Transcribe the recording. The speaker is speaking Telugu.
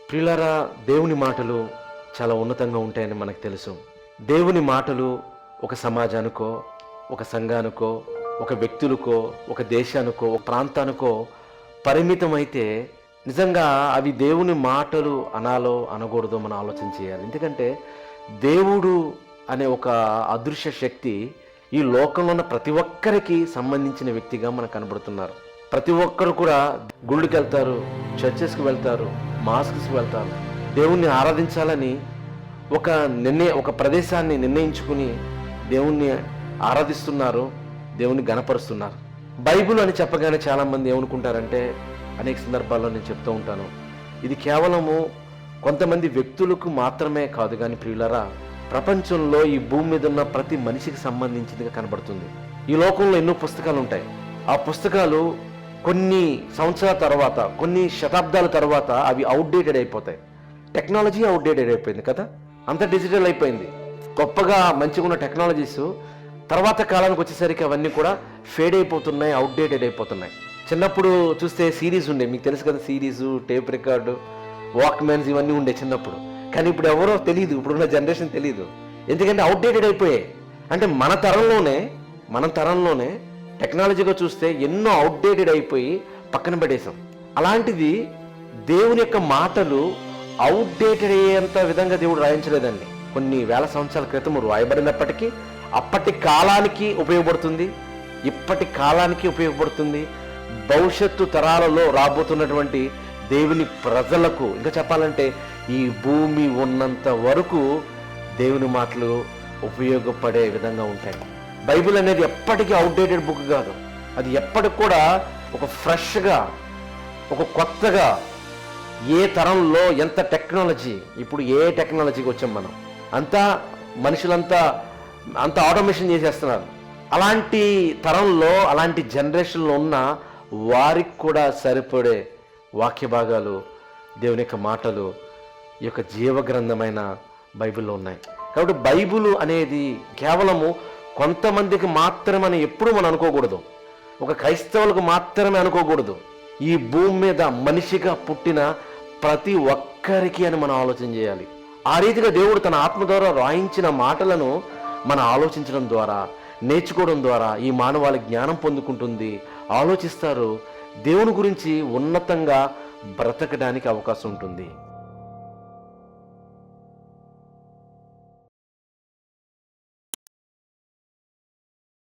ప్రియులారా, దేవుని మాటలు చాలా ఉన్నతంగా ఉంటాయని మనకు తెలుసు. దేవుని మాటలు ఒక సమాజానికో, ఒక సంఘానికో, ఒక వ్యక్తులకో, ఒక దేశానికో, ఒక ప్రాంతానికో పరిమితమైతే నిజంగా అవి దేవుని మాటలు అనాలో అనకూడదో మనం ఆలోచన చేయాలి. ఎందుకంటే దేవుడు అనే ఒక అదృశ్య శక్తి ఈ లోకంలో ఉన్న ప్రతి ఒక్కరికి సంబంధించిన వ్యక్తిగా మనకు కనబడుతున్నారు. ప్రతి ఒక్కరు కూడా గుళ్ళకి వెళ్తారు, చర్చెస్కి వెళ్తారు, మాస్క్స్కి వెళ్తారు. దేవుణ్ణి ఆరాధించాలని ఒక ప్రదేశాన్ని నిర్ణయించుకుని దేవుణ్ణి ఆరాధిస్తున్నారు, దేవుణ్ణి గణపరుస్తున్నారు. బైబిల్ అని చెప్పగానే చాలామంది ఏమనుకుంటారంటే, అనేక సందర్భాల్లో నేను చెప్తూ ఉంటాను, ఇది కేవలము కొంతమంది వ్యక్తులకు మాత్రమే కాదు కానీ ప్రియులారా, ప్రపంచంలో ఈ భూమి మీద ఉన్న ప్రతి మనిషికి సంబంధించిందిగా కనబడుతుంది. ఈ లోకంలో ఎన్నో పుస్తకాలు ఉంటాయి. ఆ పుస్తకాలు కొన్ని సంవత్సరాల తర్వాత, కొన్ని శతాబ్దాల తర్వాత అవి అవుట్డేటెడ్ అయిపోతాయి. టెక్నాలజీ అవుట్డేటెడ్ అయిపోయింది కదా, అంత డిజిటల్ అయిపోయింది. గొప్పగా మంచిగా ఉన్న టెక్నాలజీస్ తర్వాత కాలానికి వచ్చేసరికి అవన్నీ కూడా ఫేడ్ అయిపోతున్నాయి, అవుట్డేటెడ్ అయిపోతున్నాయి. చిన్నప్పుడు చూస్తే సిరీస్ ఉండే, మీకు తెలుసు కదా, సిరీసు, టేప్ రికార్డు, వాక్మెన్స్ ఇవన్నీ ఉండే చిన్నప్పుడు. కానీ ఇప్పుడు ఎవరో తెలియదు, ఇప్పుడున్న జనరేషన్ తెలియదు. ఎందుకంటే అవుట్డేటెడ్ అయిపోయాయి. అంటే మన తరంలోనే టెక్నాలజీగా చూస్తే ఎన్నో అవుట్డేటెడ్ అయిపోయి పక్కన పడేసాం. అలాంటిది దేవుని యొక్క మాటలు అవుట్డేటెడ్ అయ్యేంత విధంగా దేవుడు రాయించలేదండి. కొన్ని వేల సంవత్సరాల క్రితం రాయబడినప్పటికీ అప్పటి కాలానికి ఉపయోగపడుతుంది, ఇప్పటి కాలానికి ఉపయోగపడుతుంది. భవిష్యత్తు తరాలలో రాబోతున్నటువంటి దేవుని ప్రజలకు, ఇంకా చెప్పాలంటే ఈ భూమి ఉన్నంత వరకు దేవుని మాటలు ఉపయోగపడే విధంగా ఉంటాయి. బైబిల్ అనేది ఎప్పటికీ అవుట్డేటెడ్ బుక్ కాదు. అది ఎప్పటికి కూడా ఒక ఫ్రెష్గా, ఒక కొత్తగా, ఏ తరంలో ఎంత టెక్నాలజీ, ఇప్పుడు ఏ టెక్నాలజీకి వచ్చాం మనం, అంతా మనుషులంతా అంత ఆటోమేషన్ చేసేస్తున్నారు. అలాంటి తరంలో, అలాంటి జనరేషన్లో ఉన్న వారికి కూడా సరిపడే వాక్య భాగాలు, దేవుని యొక్క మాటలు ఈ యొక్క జీవగ్రంథమైన బైబిల్లో ఉన్నాయి. కాబట్టి బైబిల్ అనేది కేవలము కొంతమందికి మాత్రమని ఎప్పుడు మనం అనుకోకూడదు, ఒక క్రైస్తవులకు మాత్రమే అనుకోకూడదు. ఈ భూమి మీద మనిషిగా పుట్టిన ప్రతి ఒక్కరికి అని మనం ఆలోచన చేయాలి. ఆ రీతిగా దేవుడు తన ఆత్మ ద్వారా రాయించిన మాటలను మనం ఆలోచించడం ద్వారా, నేర్చుకోవడం ద్వారా ఈ మానవాళి జ్ఞానం పొందుకుంటుంది, ఆలోచిస్తారు, దేవుని గురించి ఉన్నతంగా బ్రతకడానికి అవకాశం ఉంటుంది.